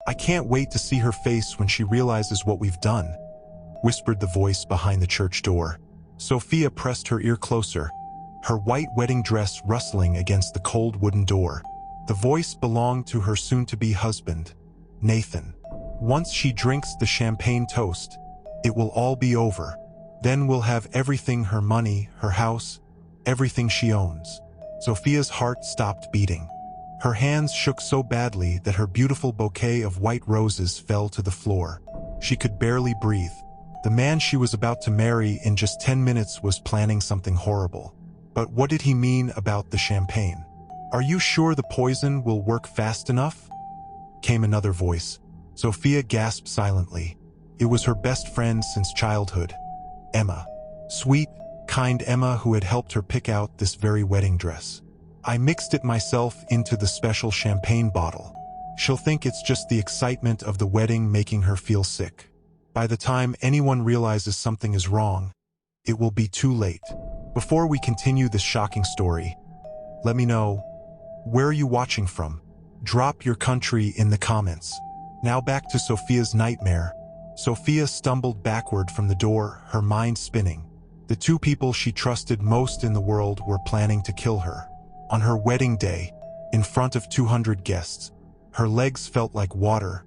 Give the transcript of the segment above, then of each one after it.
I can't wait to see her face when she realizes what we've done," whispered the voice behind the church door. Sophia pressed her ear closer, her white wedding dress rustling against the cold wooden door. The voice belonged to her soon-to-be husband, Nathan. "Once she drinks the champagne toast, it will all be over. Then we'll have everything, her money, her house, everything she owns." Sophia's heart stopped beating. Her hands shook so badly that her beautiful bouquet of white roses fell to the floor. She could barely breathe. The man she was about to marry in just 10 minutes was planning something horrible. But what did he mean about the champagne? "Are you sure the poison will work fast enough?" came another voice. Sophia gasped silently. It was her best friend since childhood, Emma. Sweet, kind Emma, who had helped her pick out this very wedding dress. "I mixed it myself into the special champagne bottle. She'll think it's just the excitement of the wedding making her feel sick. By the time anyone realizes something is wrong, it will be too late." Before we continue this shocking story, let me know, where are you watching from? Drop your country in the comments. Now back to Sophia's nightmare. Sophia stumbled backward from the door, her mind spinning. The two people she trusted most in the world were planning to kill her. On her wedding day, in front of 200 guests, her legs felt like water,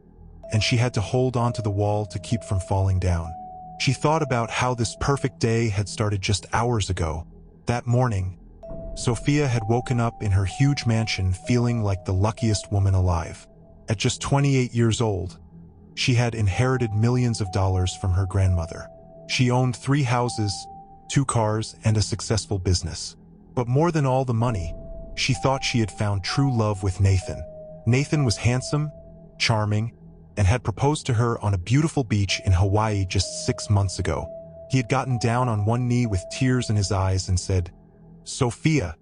and she had to hold onto the wall to keep from falling down. She thought about how this perfect day had started just hours ago. That morning, Sophia had woken up in her huge mansion feeling like the luckiest woman alive. At just 28 years old, she had inherited millions of dollars from her grandmother. She owned 3 houses, 2 cars, and a successful business. But more than all the money, she thought she had found true love with Nathan. Nathan was handsome, charming, and had proposed to her on a beautiful beach in Hawaii just 6 months ago. He had gotten down on one knee with tears in his eyes and said, "Sophia,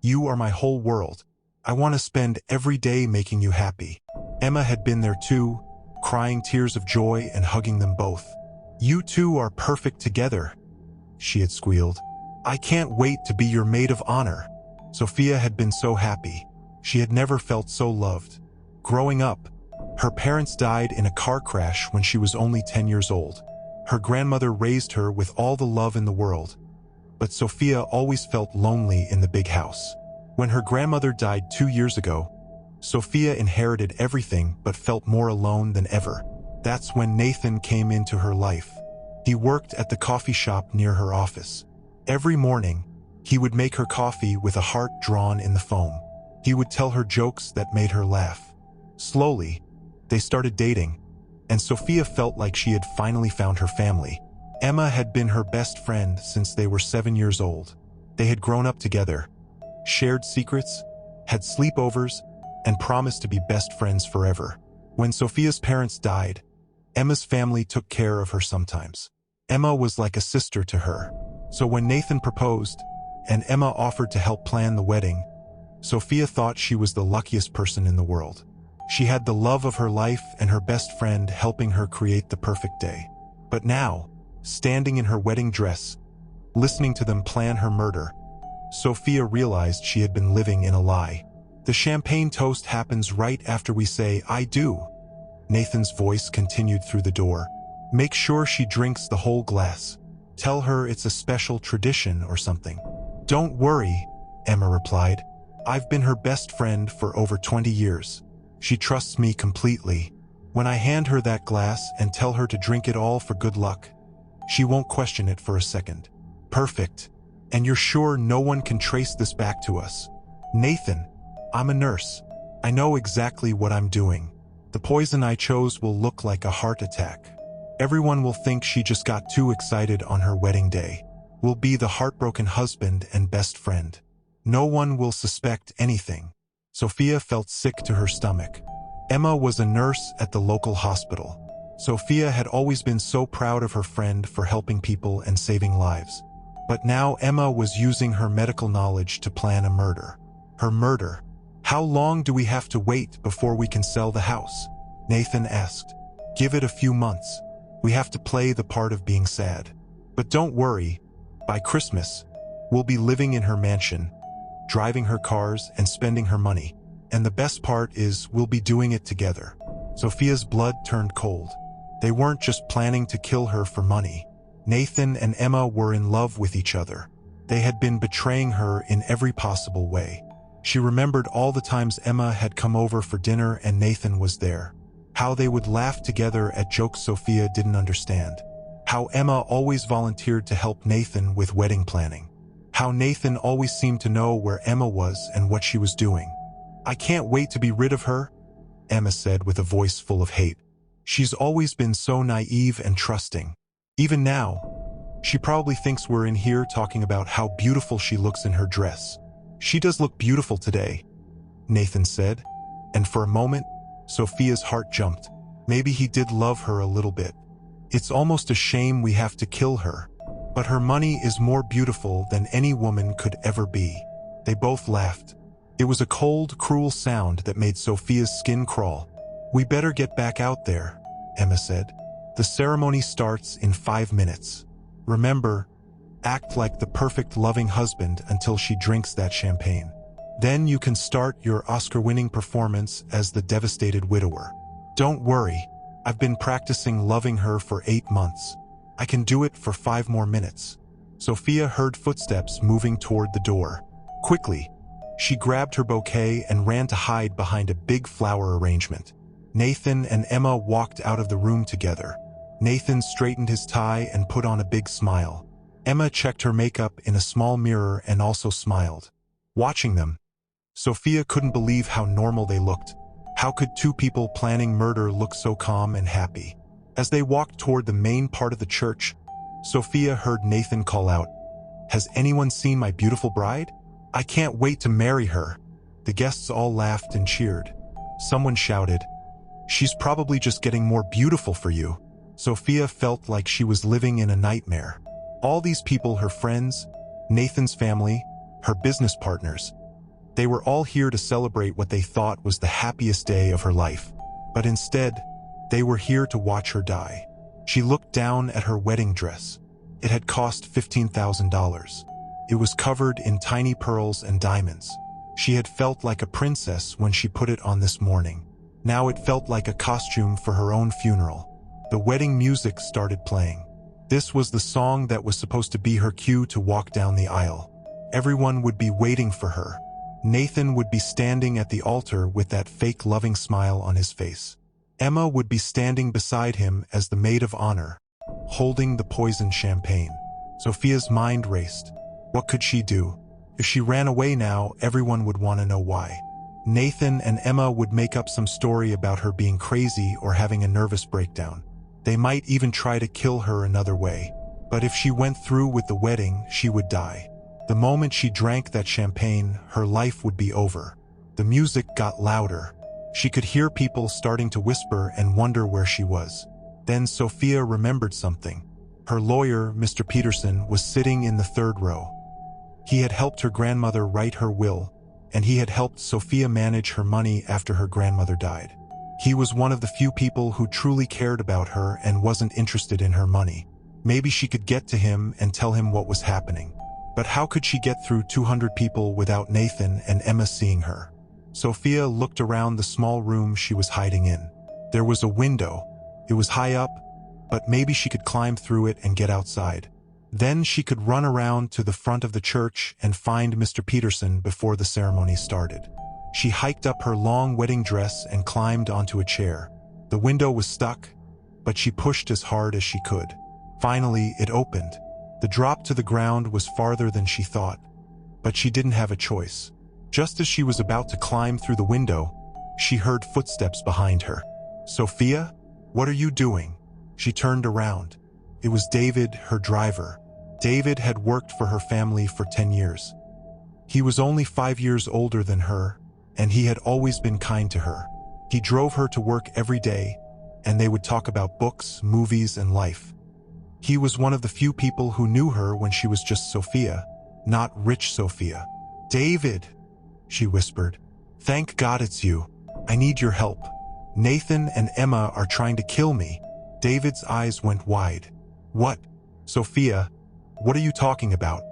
you are my whole world. I want to spend every day making you happy." Emma had been there too, crying tears of joy and hugging them both. "You two are perfect together," she had squealed. "I can't wait to be your maid of honor." Sophia had been so happy. She had never felt so loved. Growing up, her parents died in a car crash when she was only 10 years old. Her grandmother raised her with all the love in the world, but Sophia always felt lonely in the big house. When her grandmother died 2 years ago, Sophia inherited everything but felt more alone than ever. That's when Nathan came into her life. He worked at the coffee shop near her office. Every morning, he would make her coffee with a heart drawn in the foam. He would tell her jokes that made her laugh. Slowly, they started dating, and Sophia felt like she had finally found her family. Emma had been her best friend since they were 7 years old. They had grown up together, shared secrets, had sleepovers, and promised to be best friends forever. When Sophia's parents died, Emma's family took care of her sometimes. Emma was like a sister to her. So when Nathan proposed, and Emma offered to help plan the wedding, Sophia thought she was the luckiest person in the world. She had the love of her life and her best friend helping her create the perfect day. But now, standing in her wedding dress, listening to them plan her murder, Sophia realized she had been living in a lie. "The champagne toast happens right after we say, 'I do,'" Nathan's voice continued through the door. "Make sure she drinks the whole glass. Tell her it's a special tradition or something." "Don't worry," Emma replied. "I've been her best friend for over 20 years. She trusts me completely. When I hand her that glass and tell her to drink it all for good luck, she won't question it for a second." "Perfect. And you're sure no one can trace this back to us?" "Nathan, I'm a nurse. I know exactly what I'm doing. The poison I chose will look like a heart attack. Everyone will think she just got too excited on her wedding day. We'll be the heartbroken husband and best friend. No one will suspect anything." Sophia felt sick to her stomach. Emma was a nurse at the local hospital. Sophia had always been so proud of her friend for helping people and saving lives. But now Emma was using her medical knowledge to plan a murder. Her murder. "How long do we have to wait before we can sell the house?" Nathan asked. "Give it a few months. We have to play the part of being sad. But don't worry, by Christmas, we'll be living in her mansion, driving her cars and spending her money. And the best part is we'll be doing it together." Sophia's blood turned cold. They weren't just planning to kill her for money. Nathan and Emma were in love with each other. They had been betraying her in every possible way. She remembered all the times Emma had come over for dinner and Nathan was there. How they would laugh together at jokes Sophia didn't understand. How Emma always volunteered to help Nathan with wedding planning. How Nathan always seemed to know where Emma was and what she was doing. "I can't wait to be rid of her," Emma said with a voice full of hate. "She's always been so naive and trusting. Even now, she probably thinks we're in here talking about how beautiful she looks in her dress." "She does look beautiful today," Nathan said, and for a moment, Sophia's heart jumped. Maybe he did love her a little bit. "It's almost a shame we have to kill her, but her money is more beautiful than any woman could ever be." They both laughed. It was a cold, cruel sound that made Sophia's skin crawl. "We better get back out there," Emma said. "The ceremony starts in 5 minutes. Remember, act like the perfect loving husband until she drinks that champagne. Then you can start your Oscar-winning performance as the devastated widower. Don't worry, I've been practicing loving her for 8 months. I can do it for 5 more minutes." Sophia heard footsteps moving toward the door. Quickly, she grabbed her bouquet and ran to hide behind a big flower arrangement. Nathan and Emma walked out of the room together. Nathan straightened his tie and put on a big smile. Emma checked her makeup in a small mirror and also smiled. Watching them, Sophia couldn't believe how normal they looked. How could two people planning murder look so calm and happy? As they walked toward the main part of the church, Sophia heard Nathan call out, "Has anyone seen my beautiful bride? I can't wait to marry her." The guests all laughed and cheered. Someone shouted, "She's probably just getting more beautiful for you." Sophia felt like she was living in a nightmare. All these people, her friends, Nathan's family, her business partners, they were all here to celebrate what they thought was the happiest day of her life. But instead, they were here to watch her die. She looked down at her wedding dress. It had cost $15,000. It was covered in tiny pearls and diamonds. She had felt like a princess when she put it on this morning. Now it felt like a costume for her own funeral. The wedding music started playing. This was the song that was supposed to be her cue to walk down the aisle. Everyone would be waiting for her. Nathan would be standing at the altar with that fake loving smile on his face. Emma would be standing beside him as the maid of honor, holding the poisoned champagne. Sophia's mind raced. What could she do? If she ran away now, everyone would want to know why. Nathan and Emma would make up some story about her being crazy or having a nervous breakdown. They might even try to kill her another way. But if she went through with the wedding, she would die. The moment she drank that champagne, her life would be over. The music got louder. She could hear people starting to whisper and wonder where she was. Then Sophia remembered something. Her lawyer, Mr. Peterson, was sitting in the 3rd row. He had helped her grandmother write her will, and he had helped Sophia manage her money after her grandmother died. He was one of the few people who truly cared about her and wasn't interested in her money. Maybe she could get to him and tell him what was happening. But how could she get through 200 people without Nathan and Emma seeing her? Sophia looked around the small room she was hiding in. There was a window. It was high up, but maybe she could climb through it and get outside. Then she could run around to the front of the church and find Mr. Peterson before the ceremony started. She hiked up her long wedding dress and climbed onto a chair. The window was stuck, but she pushed as hard as she could. Finally, it opened. The drop to the ground was farther than she thought, but she didn't have a choice. Just as she was about to climb through the window, she heard footsteps behind her. "Sophia, what are you doing?" She turned around. It was David, her driver. David had worked for her family for 10 years. He was only 5 years older than her, and he had always been kind to her. He drove her to work every day, and they would talk about books, movies, and life. He was one of the few people who knew her when she was just Sophia, not rich Sophia. "David," she whispered. "Thank God it's you. I need your help. Nathan and Emma are trying to kill me." David's eyes went wide. "What? Sophia, what are you talking about?"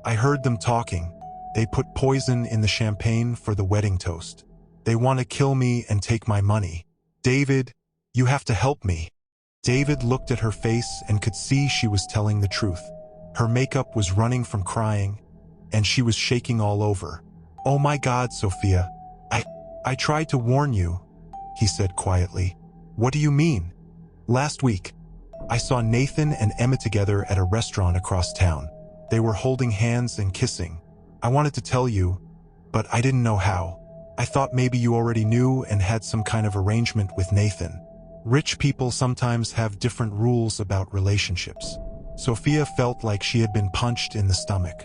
"I heard them talking. They put poison in the champagne for the wedding toast. They want to kill me and take my money." David, you have to help me. David looked at her face and could see she was telling the truth. Her makeup was running from crying, and she was shaking all over. Oh my God, Sophia. I tried to warn you, he said quietly. What do you mean? Last week, I saw Nathan and Emma together at a restaurant across town. They were holding hands and kissing. I wanted to tell you, but I didn't know how. I thought maybe you already knew and had some kind of arrangement with Nathan. Rich people sometimes have different rules about relationships. Sophia felt like she had been punched in the stomach.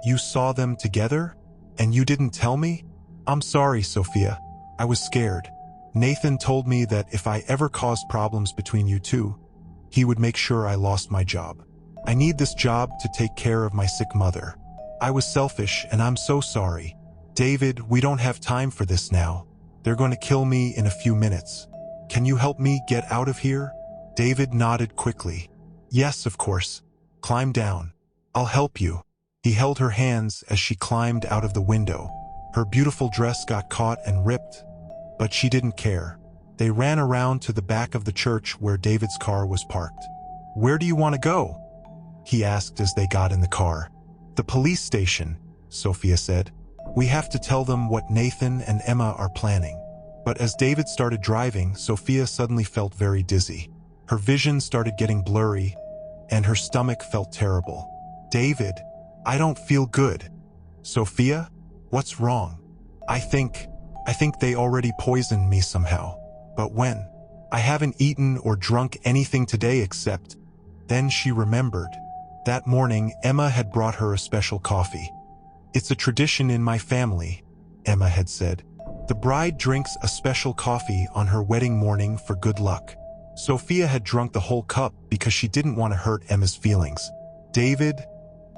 You saw them together? And you didn't tell me? I'm sorry, Sophia. I was scared. Nathan told me that if I ever caused problems between you two, he would make sure I lost my job. I need this job to take care of my sick mother. I was selfish and I'm so sorry. David, we don't have time for this now. They're going to kill me in a few minutes. Can you help me get out of here? David nodded quickly. Yes, of course. Climb down. I'll help you. He held her hands as she climbed out of the window. Her beautiful dress got caught and ripped, but she didn't care. They ran around to the back of the church where David's car was parked. Where do you want to go? He asked as they got in the car. The police station, Sophia said. We have to tell them what Nathan and Emma are planning. But as David started driving, Sophia suddenly felt very dizzy. Her vision started getting blurry, and her stomach felt terrible. David, I don't feel good. Sophia, what's wrong? I think they already poisoned me somehow. But when? I haven't eaten or drunk anything today except... Then she remembered. That morning, Emma had brought her a special coffee. It's a tradition in my family, Emma had said. The bride drinks a special coffee on her wedding morning for good luck. Sophia had drunk the whole cup because she didn't want to hurt Emma's feelings. David,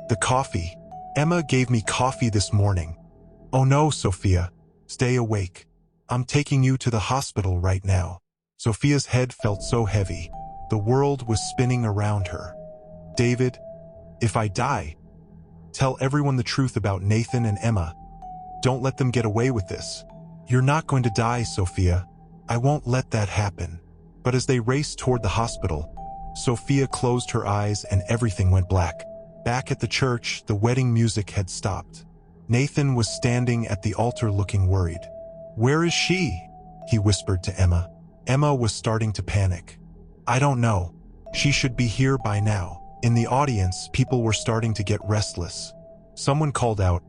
the coffee. Emma gave me coffee this morning. Oh no, Sophia. Stay awake. I'm taking you to the hospital right now. Sophia's head felt so heavy. The world was spinning around her. David, if I die, tell everyone the truth about Nathan and Emma. Don't let them get away with this. You're not going to die, Sophia. I won't let that happen. But as they raced toward the hospital, Sophia closed her eyes and everything went black. Back at the church, the wedding music had stopped. Nathan was standing at the altar looking worried. Where is she? He whispered to Emma. Emma was starting to panic. I don't know. She should be here by now. In the audience, people were starting to get restless. Someone called out,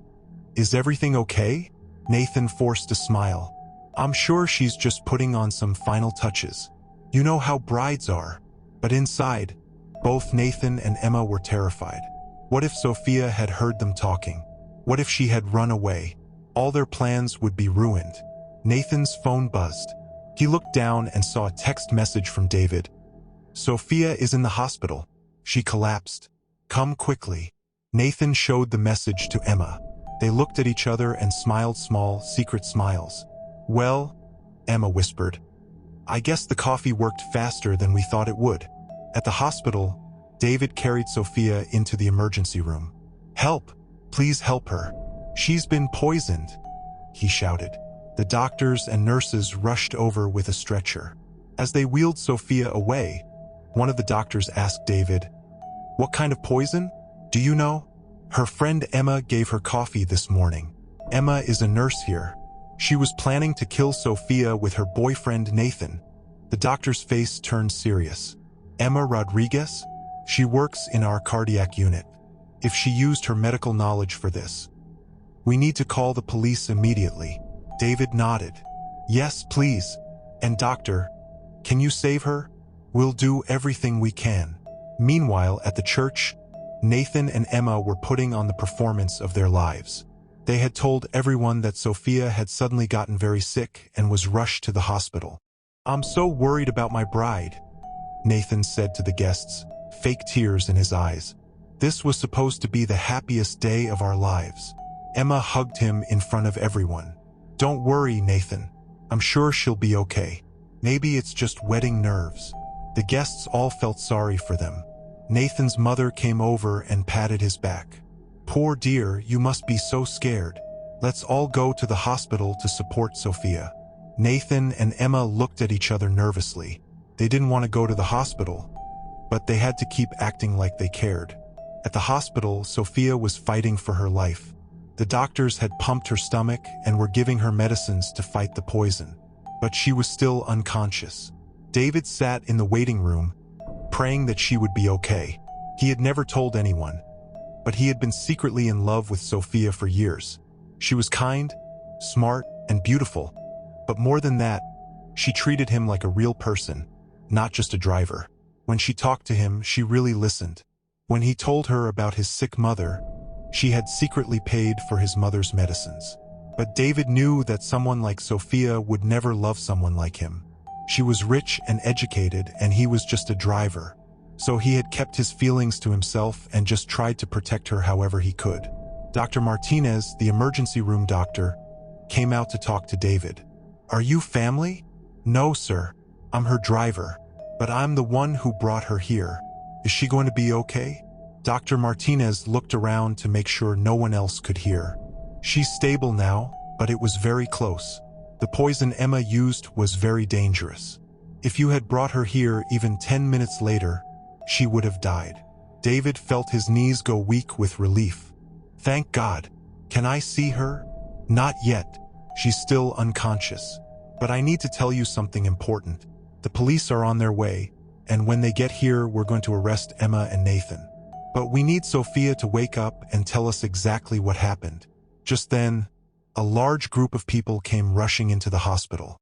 Is everything okay? Nathan forced a smile. I'm sure she's just putting on some final touches. You know how brides are. But inside, both Nathan and Emma were terrified. What if Sophia had heard them talking? What if she had run away? All their plans would be ruined. Nathan's phone buzzed. He looked down and saw a text message from David. Sophia is in the hospital. She collapsed. Come quickly. Nathan showed the message to Emma. They looked at each other and smiled small, secret smiles. Well, Emma whispered, I guess the coffee worked faster than we thought it would. At the hospital, David carried Sophia into the emergency room. Help! Please help her. She's been poisoned, he shouted. The doctors and nurses rushed over with a stretcher. As they wheeled Sophia away, one of the doctors asked David, What kind of poison? Do you know? Her friend Emma gave her coffee this morning. Emma is a nurse here. She was planning to kill Sophia with her boyfriend Nathan. The doctor's face turned serious. Emma Rodriguez? She works in our cardiac unit. If she used her medical knowledge for this, we need to call the police immediately. David nodded. Yes, please. And doctor, can you save her? We'll do everything we can. Meanwhile, at the church, Nathan and Emma were putting on the performance of their lives. They had told everyone that Sophia had suddenly gotten very sick and was rushed to the hospital. I'm so worried about my bride, Nathan said to the guests, fake tears in his eyes. This was supposed to be the happiest day of our lives. Emma hugged him in front of everyone. Don't worry, Nathan. I'm sure she'll be okay. Maybe it's just wedding nerves. The guests all felt sorry for them. Nathan's mother came over and patted his back. Poor dear, you must be so scared. Let's all go to the hospital to support Sophia. Nathan and Emma looked at each other nervously. They didn't want to go to the hospital, but they had to keep acting like they cared. At the hospital, Sophia was fighting for her life. The doctors had pumped her stomach and were giving her medicines to fight the poison, but she was still unconscious. David sat in the waiting room, praying that she would be okay. He had never told anyone, but he had been secretly in love with Sophia for years. She was kind, smart, and beautiful, but more than that, she treated him like a real person, not just a driver. When she talked to him, she really listened. When he told her about his sick mother, she had secretly paid for his mother's medicines. But David knew that someone like Sophia would never love someone like him. She was rich and educated, and he was just a driver. So he had kept his feelings to himself and just tried to protect her however he could. Dr. Martinez, the emergency room doctor, came out to talk to David. "Are you family?" "No, sir. I'm her driver. But I'm the one who brought her here. Is she going to be okay?" Dr. Martinez looked around to make sure no one else could hear. "She's stable now, but it was very close. The poison Emma used was very dangerous. If you had brought her here even 10 minutes later, she would have died." David felt his knees go weak with relief. "Thank God. Can I see her?" "Not yet. She's still unconscious. But I need to tell you something important. The police are on their way, and when they get here, we're going to arrest Emma and Nathan. But we need Sophia to wake up and tell us exactly what happened." Just then, a large group of people came rushing into the hospital.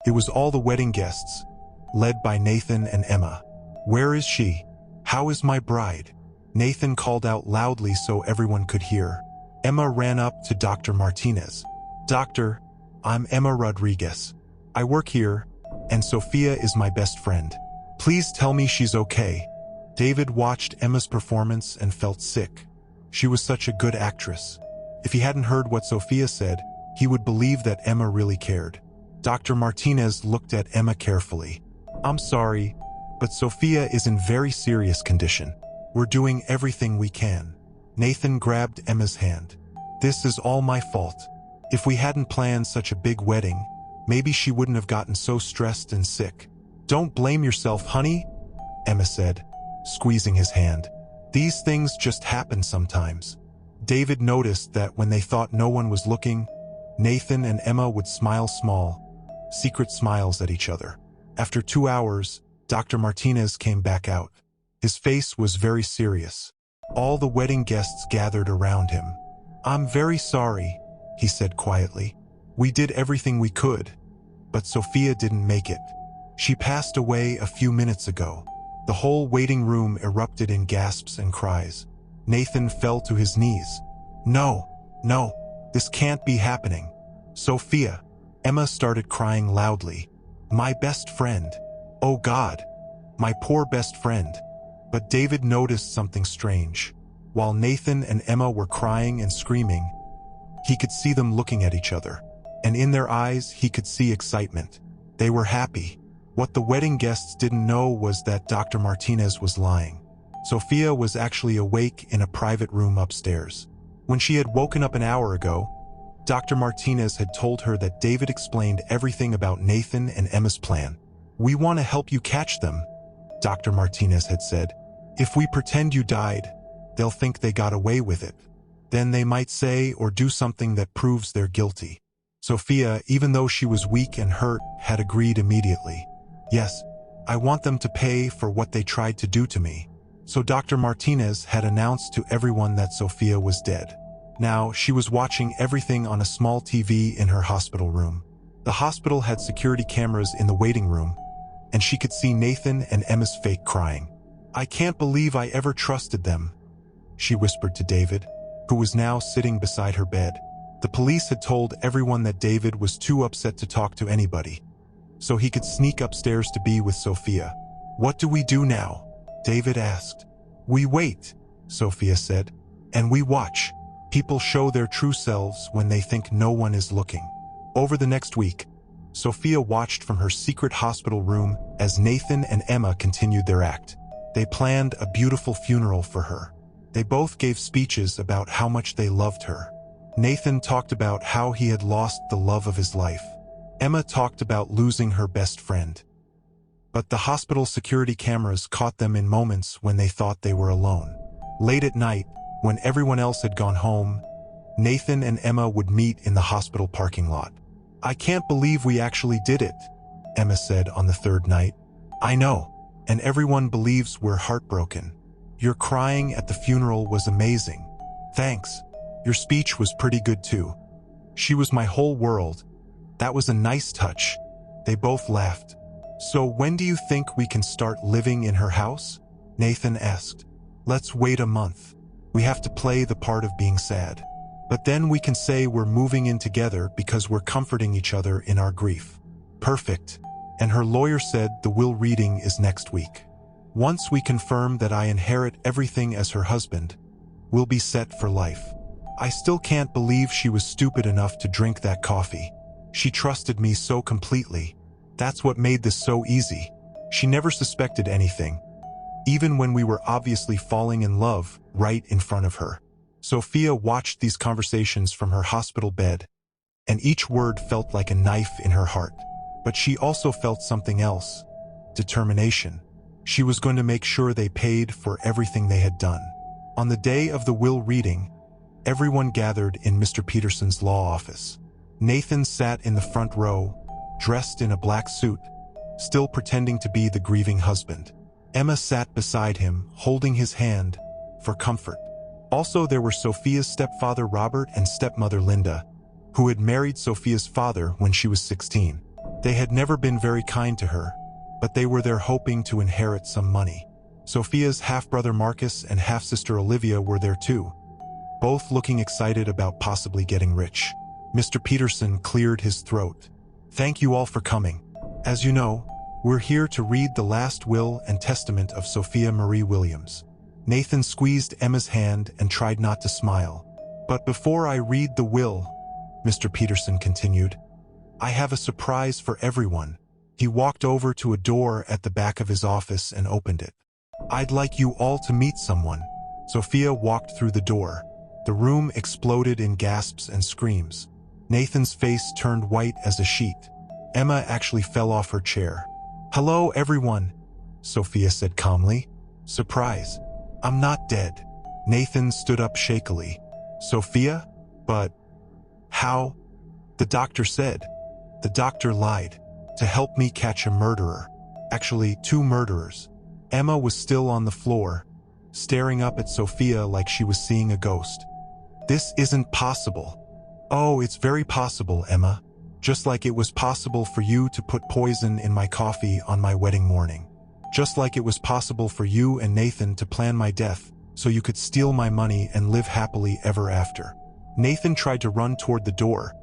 It was all the wedding guests, led by Nathan and Emma. "Where is she? How is my bride?" Nathan called out loudly so everyone could hear. Emma ran up to Dr. Martinez. "Doctor, I'm Emma Rodriguez. I work here, and Sophia is my best friend. Please tell me she's okay." David watched Emma's performance and felt sick. She was such a good actress. If he hadn't heard what Sophia said, he would believe that Emma really cared. Dr. Martinez looked at Emma carefully. "I'm sorry, but Sophia is in very serious condition. We're doing everything we can." Nathan grabbed Emma's hand. "This is all my fault. If we hadn't planned such a big wedding, maybe she wouldn't have gotten so stressed and sick." "Don't blame yourself, honey," Emma said, squeezing his hand. "These things just happen sometimes." David noticed that when they thought no one was looking, Nathan and Emma would smile small, secret smiles at each other. After 2 hours, Dr. Martinez came back out. His face was very serious. All the wedding guests gathered around him. "I'm very sorry," he said quietly. "We did everything we could, but Sophia didn't make it. She passed away a few minutes ago." The whole waiting room erupted in gasps and cries. Nathan fell to his knees. No, this can't be happening. Sophia." Emma started crying loudly. "My best friend. Oh God, my poor best friend." But David noticed something strange. While Nathan and Emma were crying and screaming, he could see them looking at each other. And in their eyes, he could see excitement. They were happy. What the wedding guests didn't know was that Dr. Martinez was lying. Sophia was actually awake in a private room upstairs. When she had woken up an hour ago, Dr. Martinez had told her that David explained everything about Nathan and Emma's plan. "We want to help you catch them," Dr. Martinez had said. "If we pretend you died, they'll think they got away with it. Then they might say or do something that proves they're guilty." Sophia, even though she was weak and hurt, had agreed immediately. "Yes, I want them to pay for what they tried to do to me." So Dr. Martinez had announced to everyone that Sophia was dead. Now, she was watching everything on a small TV in her hospital room. The hospital had security cameras in the waiting room, and she could see Nathan and Emma's fake crying. "I can't believe I ever trusted them," she whispered to David, who was now sitting beside her bed. The police had told everyone that David was too upset to talk to anybody, so he could sneak upstairs to be with Sophia. "What do we do now?" David asked. "We wait," Sophia said, "and we watch. People show their true selves when they think no one is looking." Over the next week, Sophia watched from her secret hospital room as Nathan and Emma continued their act. They planned a beautiful funeral for her. They both gave speeches about how much they loved her. Nathan talked about how he had lost the love of his life. Emma talked about losing her best friend. But the hospital security cameras caught them in moments when they thought they were alone. Late at night, when everyone else had gone home, Nathan and Emma would meet in the hospital parking lot. "I can't believe we actually did it," Emma said on the third night. "I know, and everyone believes we're heartbroken. Your crying at the funeral was amazing. Thanks. Your speech was pretty good too. She was my whole world. That was a nice touch." They both laughed. "So when do you think we can start living in her house?" Nathan asked. "Let's wait a month. We have to play the part of being sad. But then we can say we're moving in together because we're comforting each other in our grief." "Perfect." And her lawyer said the will reading is next week. "Once we confirm that I inherit everything as her husband, we'll be set for life." I still can't believe she was stupid enough to drink that coffee. She trusted me so completely. That's what made this so easy. She never suspected anything, even when we were obviously falling in love right in front of her. Sophia watched these conversations from her hospital bed, and each word felt like a knife in her heart. But she also felt something else: determination. She was going to make sure they paid for everything they had done. On the day of the will reading, everyone gathered in Mr. Peterson's law office. Nathan sat in the front row, dressed in a black suit, still pretending to be the grieving husband. Emma sat beside him, holding his hand for comfort. Also, there were Sophia's stepfather Robert and stepmother Linda, who had married Sophia's father when she was 16. They had never been very kind to her, but they were there hoping to inherit some money. Sophia's half-brother Marcus and half-sister Olivia were there too, both looking excited about possibly getting rich. Mr. Peterson cleared his throat. "Thank you all for coming. As you know, we're here to read the last will and testament of Sophia Marie Williams." Nathan squeezed Emma's hand and tried not to smile. "But before I read the will," Mr. Peterson continued, "I have a surprise for everyone." He walked over to a door at the back of his office and opened it. "I'd like you all to meet someone." Sophia walked through the door. The room exploded in gasps and screams. Nathan's face turned white as a sheet. Emma actually fell off her chair. "Hello, everyone," Sophia said calmly. "Surprise. I'm not dead." Nathan stood up shakily. "Sophia? But how?" "The doctor said." "The doctor lied. To help me catch a murderer. Actually, 2 murderers." Emma was still on the floor, staring up at Sophia like she was seeing a ghost. "This isn't possible." "Oh, it's very possible, Emma. Just like it was possible for you to put poison in my coffee on my wedding morning. Just like it was possible for you and Nathan to plan my death so you could steal my money and live happily ever after." Nathan tried to run toward the door,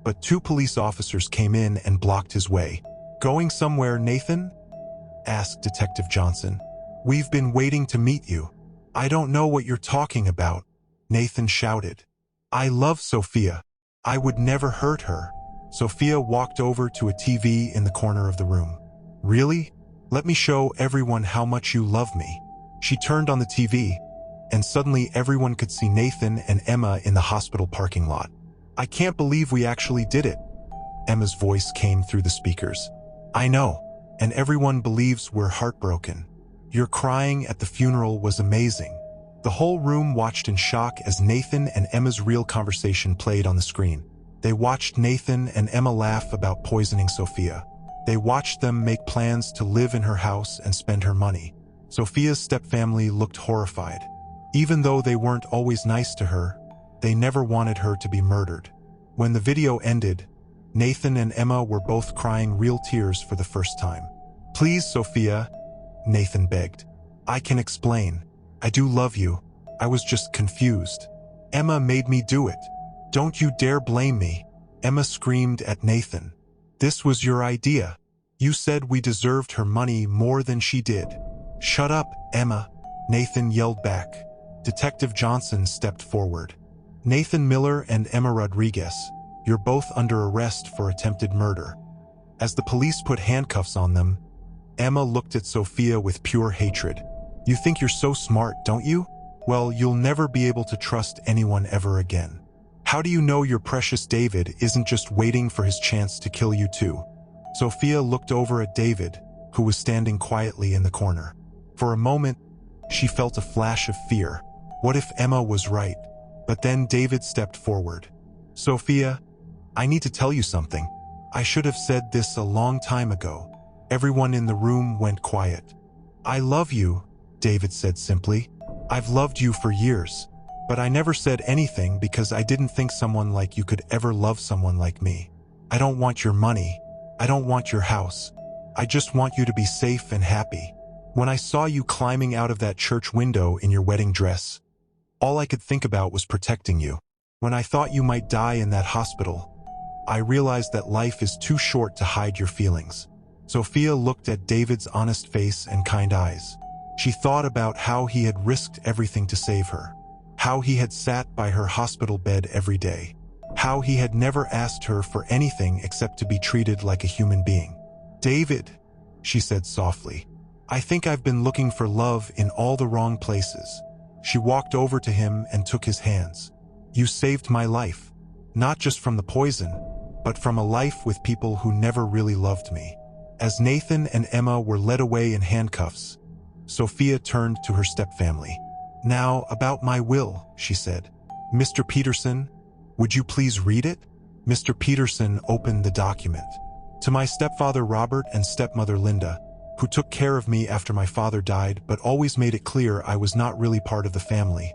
but 2 police officers came in and blocked his way. "Going somewhere, Nathan?" asked Detective Johnson. "We've been waiting to meet you." "I don't know what you're talking about," Nathan shouted. "I love Sophia. I would never hurt her." Sophia walked over to a TV in the corner of the room. "Really? Let me show everyone how much you love me." She turned on the TV, and suddenly everyone could see Nathan and Emma in the hospital parking lot. "I can't believe we actually did it." Emma's voice came through the speakers. "I know, and everyone believes we're heartbroken. Your crying at the funeral was amazing." The whole room watched in shock as Nathan and Emma's real conversation played on the screen. They watched Nathan and Emma laugh about poisoning Sophia. They watched them make plans to live in her house and spend her money. Sophia's stepfamily looked horrified. Even though they weren't always nice to her, they never wanted her to be murdered. When the video ended, Nathan and Emma were both crying real tears for the first time. "Please, Sophia," Nathan begged. "I can explain. I do love you. I was just confused. Emma made me do it. Don't you dare blame me." Emma screamed at Nathan. "This was your idea. You said we deserved her money more than she did." "Shut up, Emma," Nathan yelled back. Detective Johnson stepped forward. "Nathan Miller and Emma Rodriguez, you're both under arrest for attempted murder." As the police put handcuffs on them, Emma looked at Sophia with pure hatred. "You think you're so smart, don't you? Well, you'll never be able to trust anyone ever again." How do you know your precious David isn't just waiting for his chance to kill you too? Sophia looked over at David, who was standing quietly in the corner. For a moment, she felt a flash of fear. What if Emma was right? But then David stepped forward. Sophia, I need to tell you something. I should have said this a long time ago. Everyone in the room went quiet. I love you, David said simply. I've loved you for years, but I never said anything because I didn't think someone like you could ever love someone like me. I don't want your money. I don't want your house. I just want you to be safe and happy. When I saw you climbing out of that church window in your wedding dress, all I could think about was protecting you. When I thought you might die in that hospital, I realized that life is too short to hide your feelings. Sophia looked at David's honest face and kind eyes. She thought about how he had risked everything to save her, how he had sat by her hospital bed every day, how he had never asked her for anything except to be treated like a human being. David, she said softly, I think I've been looking for love in all the wrong places. She walked over to him and took his hands. You saved my life, not just from the poison, but from a life with people who never really loved me. As Nathan and Emma were led away in handcuffs, Sophia turned to her stepfamily. Now, about my will, she said. Mr. Peterson, would you please read it? Mr. Peterson opened the document. To my stepfather Robert and stepmother Linda, who took care of me after my father died but always made it clear I was not really part of the family,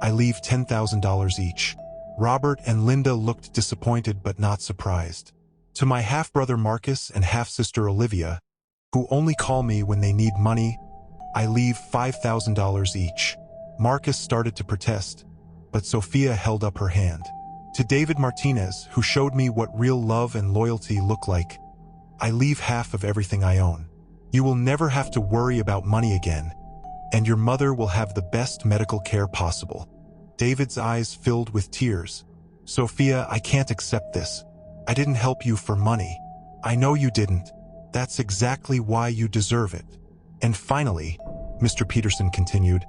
I leave $10,000 each. Robert and Linda looked disappointed but not surprised. To my half-brother Marcus and half-sister Olivia, who only call me when they need money, I leave $5,000 each. Marcus started to protest, but Sophia held up her hand. To David Martinez, who showed me what real love and loyalty look like, I leave half of everything I own. You will never have to worry about money again, and your mother will have the best medical care possible. David's eyes filled with tears. Sophia, I can't accept this. I didn't help you for money. I know you didn't. That's exactly why you deserve it. And finally, Mr. Peterson continued,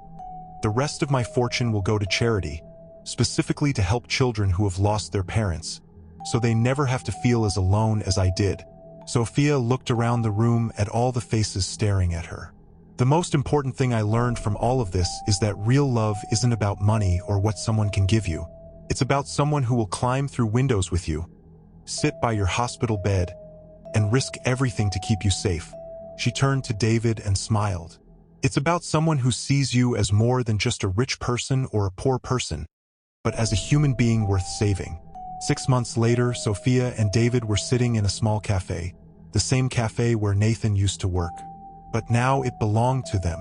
the rest of my fortune will go to charity, specifically to help children who have lost their parents, so they never have to feel as alone as I did. Sophia looked around the room at all the faces staring at her. The most important thing I learned from all of this is that real love isn't about money or what someone can give you. It's about someone who will climb through windows with you, sit by your hospital bed, and risk everything to keep you safe. She turned to David and smiled. It's about someone who sees you as more than just a rich person or a poor person, but as a human being worth saving. 6 months later, Sophia and David were sitting in a small cafe, the same cafe where Nathan used to work. But now it belonged to them.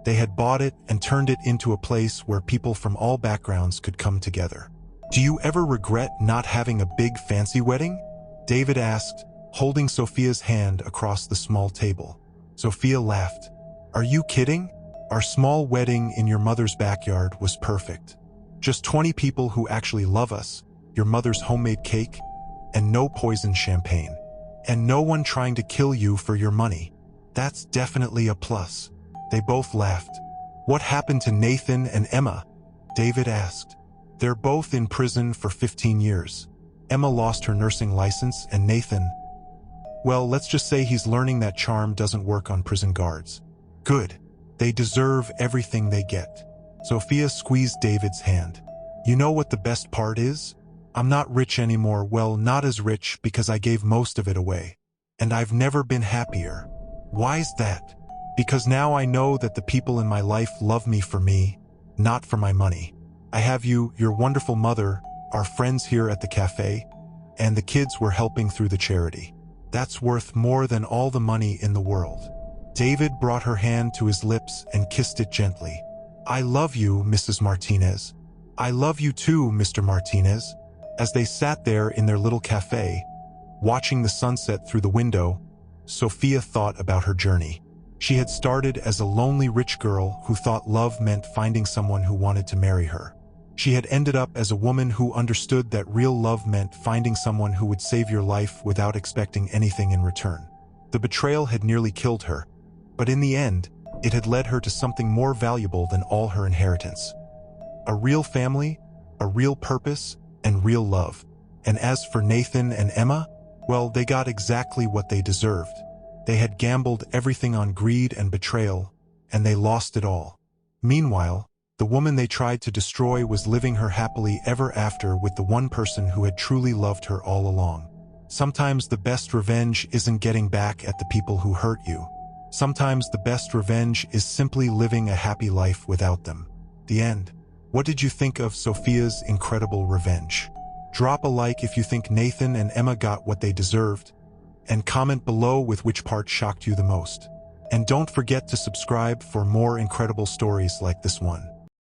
They had bought it and turned it into a place where people from all backgrounds could come together. Do you ever regret not having a big fancy wedding? David asked, holding Sophia's hand across the small table. Sophia laughed. Are you kidding? Our small wedding in your mother's backyard was perfect. Just 20 people who actually love us, your mother's homemade cake, and no poison champagne. And no one trying to kill you for your money. That's definitely a plus. They both laughed. What happened to Nathan and Emma? David asked. They're both in prison for 15 years. Emma lost her nursing license and Nathan, well, let's just say he's learning that charm doesn't work on prison guards. Good. They deserve everything they get. Sophia squeezed David's hand. You know what the best part is? I'm not rich anymore, well, not as rich because I gave most of it away. And I've never been happier. Why's that? Because now I know that the people in my life love me for me, not for my money. I have you, your wonderful mother, our friends here at the cafe, and the kids we're helping through the charity. That's worth more than all the money in the world. David brought her hand to his lips and kissed it gently. I love you, Mrs. Martinez. I love you too, Mr. Martinez. As they sat there in their little cafe, watching the sunset through the window, Sophia thought about her journey. She had started as a lonely rich girl who thought love meant finding someone who wanted to marry her. She had ended up as a woman who understood that real love meant finding someone who would save your life without expecting anything in return. The betrayal had nearly killed her, but in the end, it had led her to something more valuable than all her inheritance. A real family, a real purpose, and real love. And as for Nathan and Emma, well, they got exactly what they deserved. They had gambled everything on greed and betrayal, and they lost it all. Meanwhile, the woman they tried to destroy was living her happily ever after with the one person who had truly loved her all along. Sometimes the best revenge isn't getting back at the people who hurt you. Sometimes the best revenge is simply living a happy life without them. The end. What did you think of Sophia's incredible revenge? Drop a like if you think Nathan and Emma got what they deserved, and comment below with which part shocked you the most. And don't forget to subscribe for more incredible stories like this one.